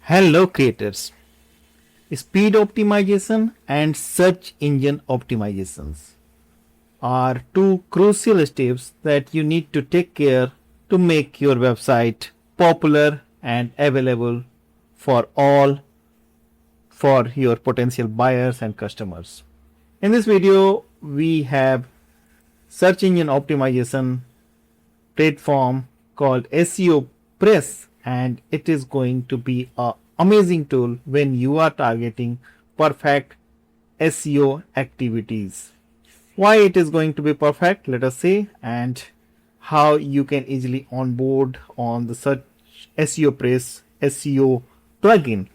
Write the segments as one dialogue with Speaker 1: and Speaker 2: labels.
Speaker 1: Hello creators. Speed optimization and search engine optimizations are two crucial steps that you need to take care to make your website popular and available for all for your potential buyers and customers. In this video, we have search engine optimization platform called SEOPress, and it is going to be an amazing tool when you are targeting perfect SEO activities. Why it is going to be perfect, let us say, and how you can easily onboard on the search SEOPress SEO plugin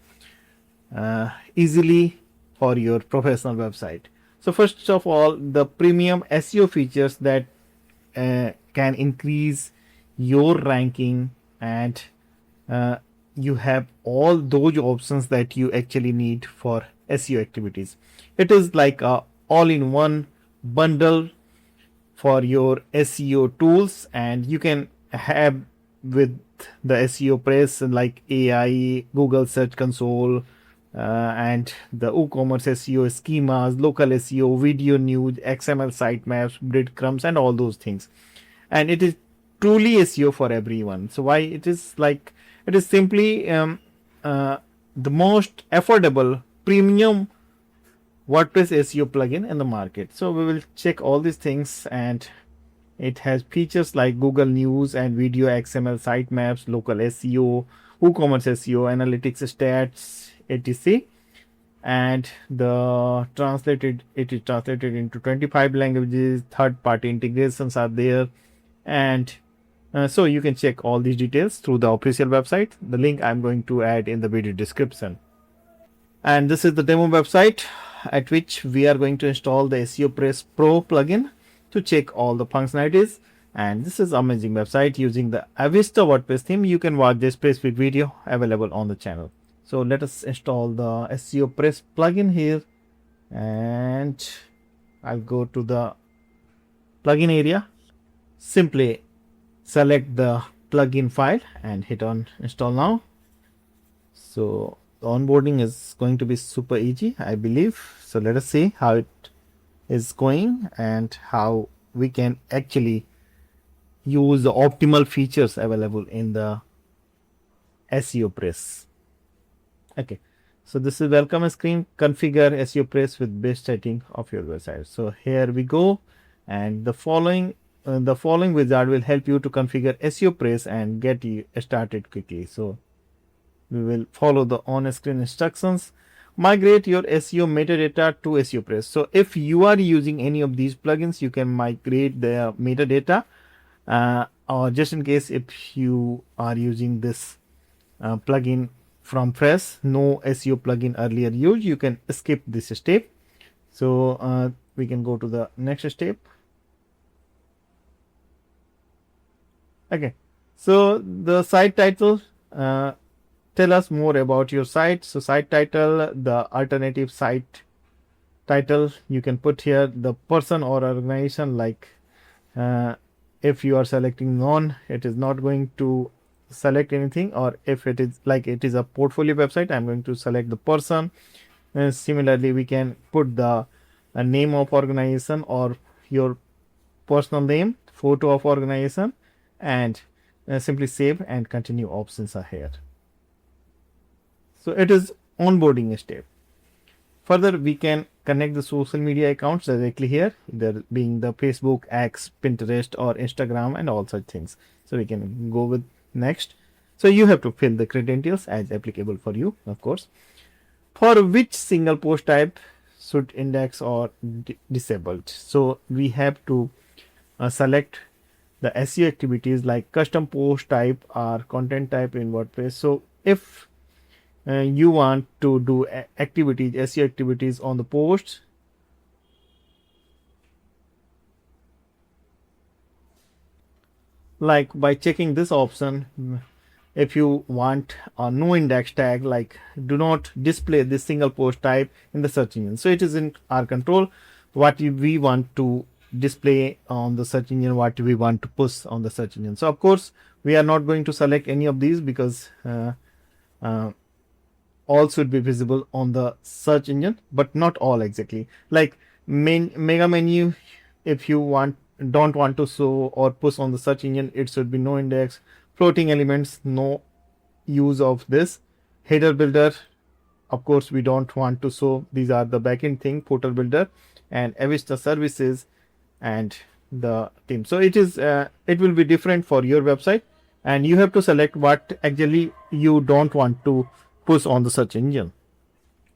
Speaker 1: easily for your professional website. So first of all, the premium SEO features that can increase your ranking, and you have all those options that you actually need for SEO activities. It is like a all-in-one bundle for your SEO tools, and you can have with the SEOPress like AI, Google Search Console, and the WooCommerce SEO schemas, local SEO, video news, XML sitemaps, breadcrumbs, and all those things. And it is truly SEO for everyone. So why it is like, it is simply the most affordable premium WordPress SEO plugin in the market. So we will check all these things, and it has features like Google News and video XML sitemaps, local SEO, WooCommerce SEO, analytics, stats, etc. And it is translated into 25 languages. Third-party integrations are there, and so you can check all these details through the official website. The link I'm going to add in the video description. And this is the demo website at which we are going to install the SEOPress Pro plugin to check all the functionalities. And this is amazing website using the Avista WordPress theme. You can watch this specific video available on the channel. So let us install the SEOPress plugin here, and I'll go to the plugin area. Simply select the plugin file and hit on install now. So the onboarding is going to be super easy, I believe. So let us see how it is going and how we can actually use the optimal features available in the SEOPress. Okay, so this is welcome screen. Configure SEOPress with best setting of your website. So here we go, and the following wizard will help you to configure SEOPress and get you started quickly. So we will follow the on-screen instructions. Migrate your SEO metadata to SEOPress. So if you are using any of these plugins, you can migrate the metadata, or just in case if you are using this plugin from Press, no SEO plugin earlier used, you can skip this step. So we can go to the next step. Okay, so the site title, tell us more about your site. So site title, the alternative site title, you can put here the person or organization. Like if you are selecting none, it is not going to select anything, or if it is like it is a portfolio website, I'm going to select the person. And similarly, we can put the name of organization or your personal name, photo of organization, and simply save and continue options are here. So it is onboarding step. Further, we can connect the social media accounts directly here, there being the Facebook, X, Pinterest, or Instagram, and all such things. So we can go with next. So you have to fill the credentials as applicable for you, of course. For which single post type should index or disabled? So we have to select the SEO activities like custom post type or content type in WordPress. So if you want to do activities, SEO activities on the posts, like by checking this option, if you want a no index tag, like do not display this single post type in the search engine. So it is in our control what we want to display on the search engine, what we want to push on the search engine. So of course we are not going to select any of these because all should be visible on the search engine, but not all exactly. Like mega menu, if you don't want to show or push on the search engine, it should be no index. Floating elements, no use of this. Header builder, of course we don't want to show. These are the backend thing, portal builder and Avista services and the theme. So it is it will be different for your website, and you have to select what actually you don't want to push on the search engine.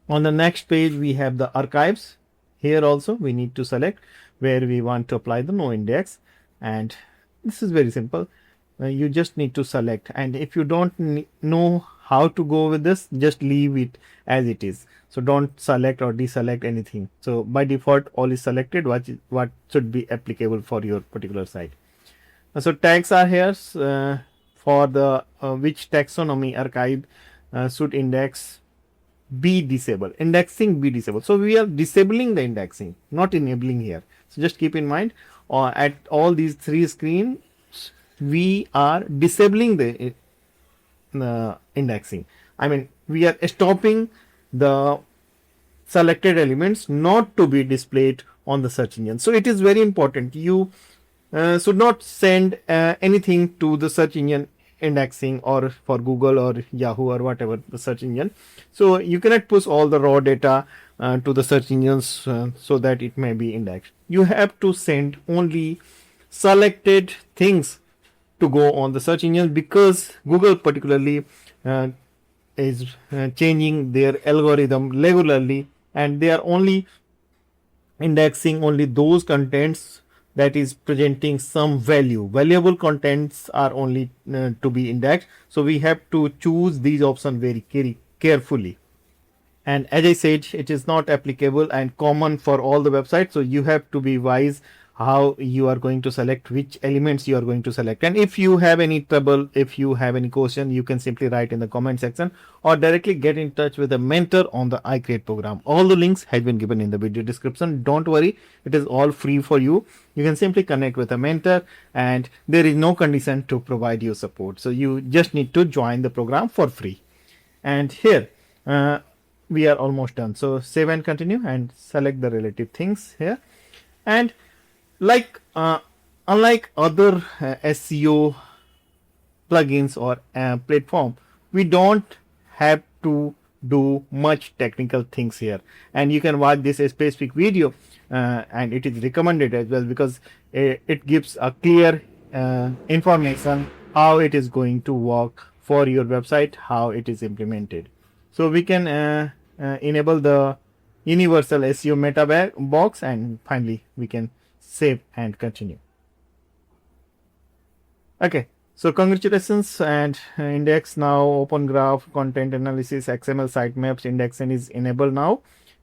Speaker 1: On the next page we have the archives. Here also we need to select where we want to apply the no index, and this is very simple. You just need to select, and if you don't know how to go with this, just leave it as it is. So don't select or deselect anything. So by default all is selected what should be applicable for your particular site. So tags are here for the which taxonomy archive should index be disabled, indexing be disabled. So we are disabling the indexing, not enabling here. So just keep in mind at all these three screens we are disabling the indexing. I mean, we are stopping the selected elements not to be displayed on the search engine. So it is very important. You should not send anything to the search engine indexing or for Google or Yahoo or whatever the search engine. So you cannot push all the raw data to the search engines so that it may be indexed. You have to send only selected things to go on the search engine, because Google particularly is changing their algorithm regularly, and they are only indexing only those contents that is presenting some value. Valuable contents are only to be indexed. So we have to choose these options very carefully. And as I said, it is not applicable and common for all the websites. So you have to be wise how you are going to select, which elements you are going to select. And if you have any trouble, if you have any question, you can simply write in the comment section or directly get in touch with a mentor on the iCreate program. All the links have been given in the video description. Don't worry, it is all free for you. You can simply connect with a mentor, and there is no condition to provide you support. So you just need to join the program for free. And here we are almost done. So save and continue and select the relative things here. And like unlike other SEO plugins or platform, we don't have to do much technical things here, and you can watch this specific video and it is recommended as well, because it gives a clear information how it is going to work for your website, how it is implemented. So we can enable the universal SEO meta box, and finally we can save and continue. Okay, so congratulations, and index now, open graph, content analysis, XML sitemaps indexing is enabled now.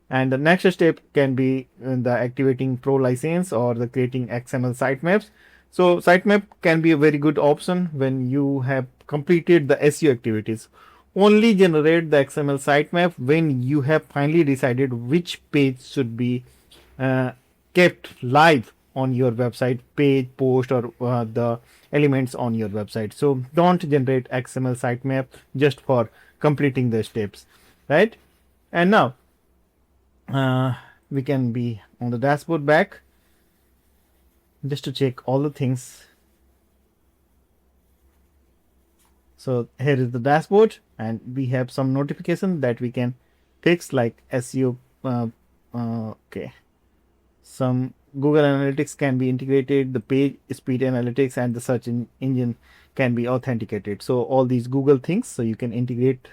Speaker 1: And the next step can be the activating pro license or the creating XML sitemaps. So sitemap can be a very good option when you have completed the SEO activities. Only generate the XML sitemap when you have finally decided which page should be kept live on your website, page, post, or the elements on your website. So don't generate XML sitemap just for completing the steps, right? And now we can be on the dashboard back just to check all the things. So here is the dashboard, and we have some notification that we can fix, like SEO. Okay, some Google Analytics can be integrated, the page speed analytics and the search engine can be authenticated. So all these Google things, so you can integrate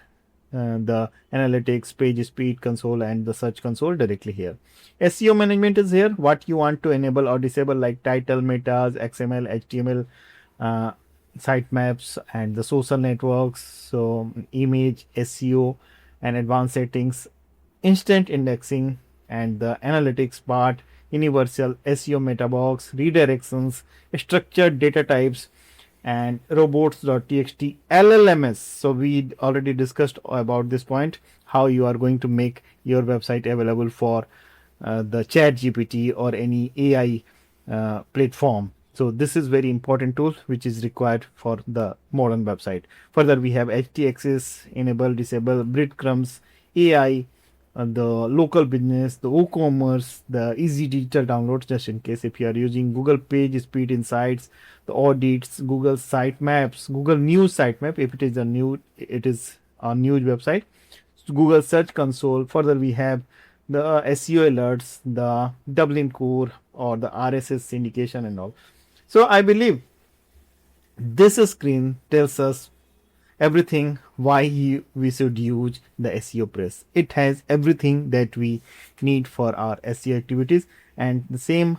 Speaker 1: the analytics, page speed console and the search console directly here. SEO management is here, what you want to enable or disable, like title, metas, XML, HTML, sitemaps and the social networks, so image, SEO and advanced settings, instant indexing and the analytics part, universal SEO meta box, redirections, structured data types and robots.txt LLMs. So we already discussed about this point, how you are going to make your website available for the chat GPT or any AI platform. So this is very important tool which is required for the modern website. Further, we have htaccess, enable, disable, breadcrumbs, AI, the local business, the WooCommerce, the easy digital downloads, just in case if you are using Google Page Speed Insights, the audits, Google Sitemaps, Google News Sitemap if it is a news website, Google Search Console. Further, we have the SEO alerts, the Dublin core or the RSS syndication and all. So I believe this screen tells us everything why we should use the SEOPress. It has everything that we need for our SEO activities, and the same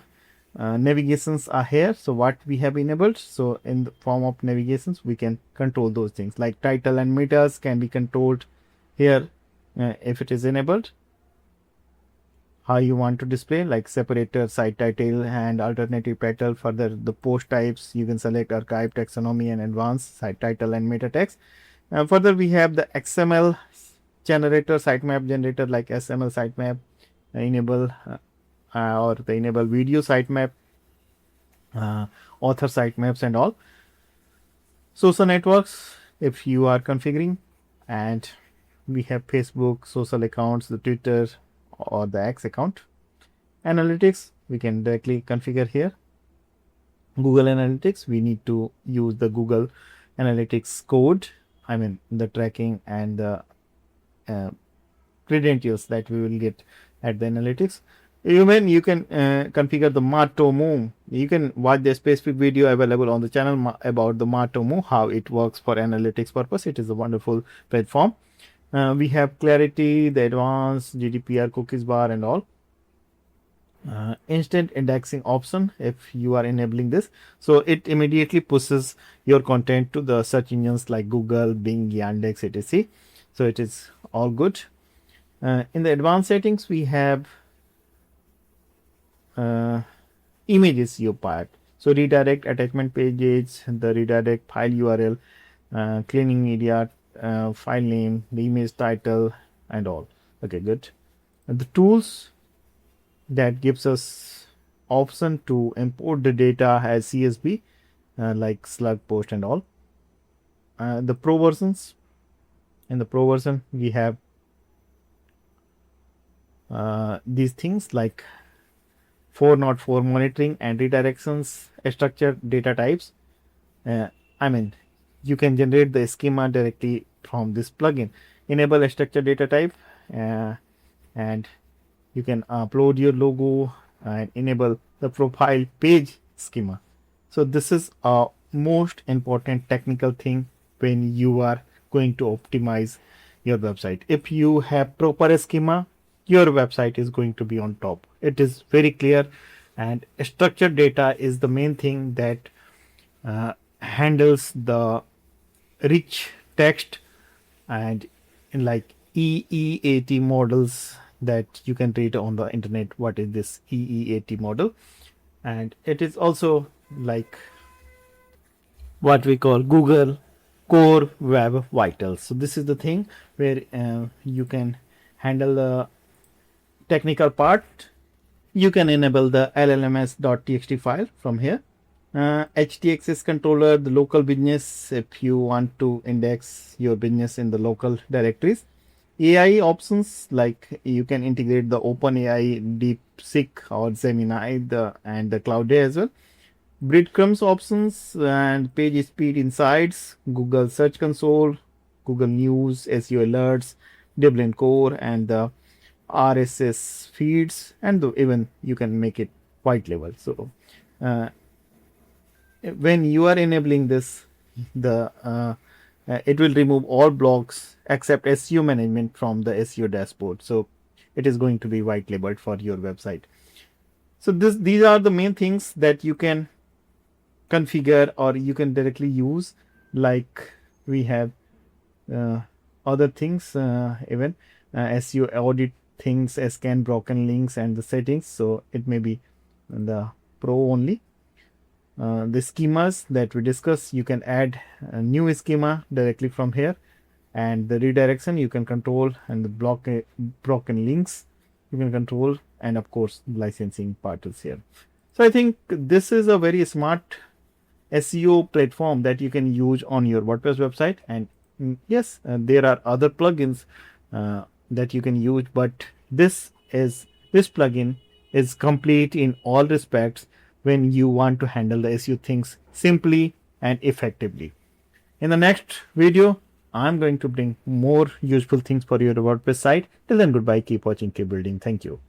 Speaker 1: navigations are here. So what we have enabled, so in the form of navigations we can control those things, like title and metas can be controlled here if it is enabled. How you want to display, like separator, site title and alternative title. Further, the post types you can select archive, taxonomy and advanced, site title and meta text. Further, we have the XML generator, sitemap generator, like SML sitemap, enable or the enable video sitemap, author sitemaps and all. Social networks if you are configuring, and we have Facebook, social accounts, the Twitter or the X account. Analytics we can directly configure here. Google Analytics, we need to use the Google Analytics code, I mean the tracking and the credentials that we will get at the analytics. Even you can configure the Matomo. You can watch the specific video available on the channel about the Matomo, how it works for analytics purpose. It is a wonderful platform. We have clarity, the advanced GDPR cookies bar and all. Instant indexing option if you are enabling this, so it immediately pushes your content to the search engines like Google, Bing, Yandex, etc. So it is all good. In the advanced settings we have image SEO part, so redirect attachment pages, the redirect file URL, cleaning media, file name, the image title and all. Okay, good. The tools that gives us option to import the data as CSV, like slug post and all. The pro versions, in the pro version we have these things like 404 monitoring and redirections, structured data types. I mean you can generate the schema directly from this plugin. Enable a structured data type, and you can upload your logo and enable the profile page schema. So this is a most important technical thing when you are going to optimize your website. If you have proper schema, your website is going to be on top. It is very clear, and structured data is the main thing that handles the rich text and in like EEAT models that you can read on the internet. What is this EEAT model? And it is also like what we call Google Core Web Vitals. So this is the thing where you can handle the technical part. You can enable the llms.txt file from here. htaccess controller, the local business if you want to index your business in the local directories. AI options, like you can integrate the OpenAI, DeepSeek or Gemini and the Cloud as well. Breadcrumbs options and page speed insights, Google Search Console, Google News, SEO alerts, Dublin core and the RSS feeds, and even you can make it white label. So when you are enabling this, it will remove all blocks except SEO management from the SEO dashboard. So it is going to be white labeled for your website. So these are the main things that you can configure or you can directly use. Like we have other things, even SEO audit things, scan broken links and the settings. So it may be the pro only. The schemas that we discussed, you can add a new schema directly from here, and the redirection you can control, and the broken links you can control, and of course licensing part is here. So I think this is a very smart SEO platform that you can use on your WordPress website. And yes, there are other plugins that you can use, but this plugin is complete in all respects when you want to handle the SEO things simply and effectively. In the next video, I'm going to bring more useful things for your WordPress site. Till then, goodbye. Keep watching, keep building. Thank you.